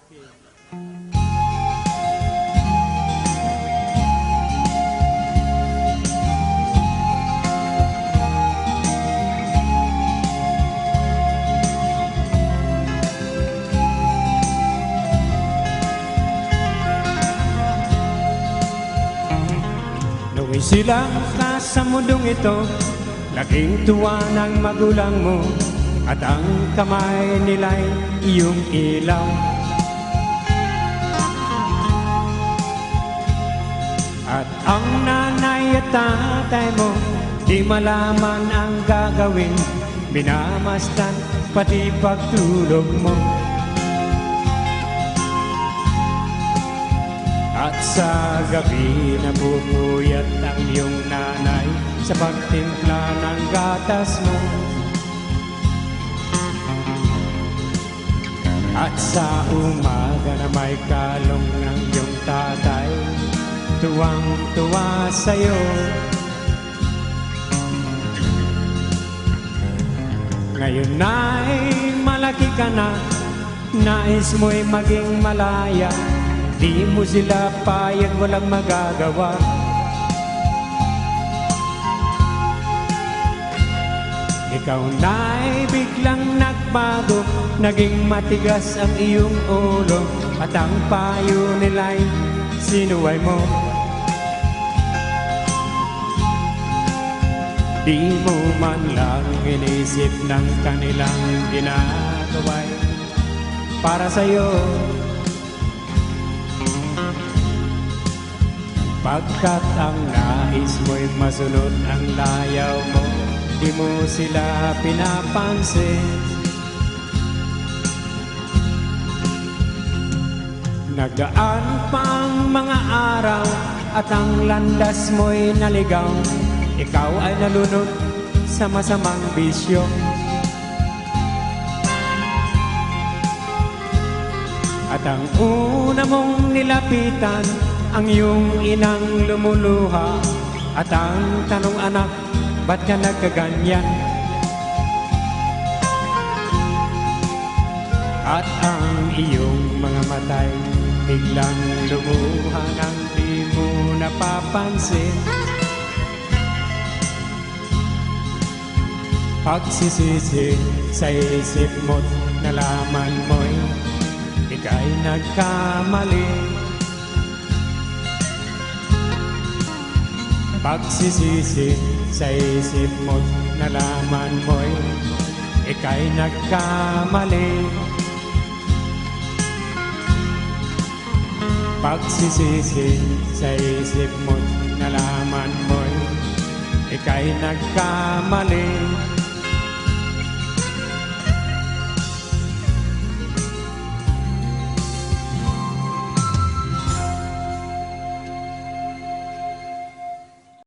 Noong silang ka sa mundong ito, laging tuwa ng magulang mo, at ang kamay nila'y iyong ilaw. At ang nanay at tatay mo, di malaman ang gagawin, minamasdan pati pagtulog mo. At sa gabi nabubuyat ang iyong nanay sa pagtimpla ng gatas mo. At sa umaga na may kalong ng iyong tatay, tuwang-tuwa sa'yo. Ngayon ay malaki ka na, nais mo'y maging malaya, di mo sila payag, walang magagawa. Ikaw na'y biglang nagbago, naging matigas ang iyong ulo, at ang payo nila'y sinuway mo. Di mo man lang inisip ng kanilang ginagawa'y para sa'yo. Pagkat ang nais mo'y masunod ang layaw mo, di mo sila pinapansin. Nagdaan pang mga araw at ang landas mo'y naligaw, ikaw ay nalunod sa masamang bisyo. At ang una mong nilapitan, ang iyong inang lumuluha, at ang tanong, anak, ba't ka nagkaganyan? At ang iyong mga matay biglang lumuha nang di mo napapansin. Pagsisisi sa isip mo't nalaman mo'y ika'y nagkamali. Pagsisisi sa isip mo't nalaman mo'y ika'y nagkamali. Pagsisisi sa isip mo't nalaman mo'y ika'y nagkamali.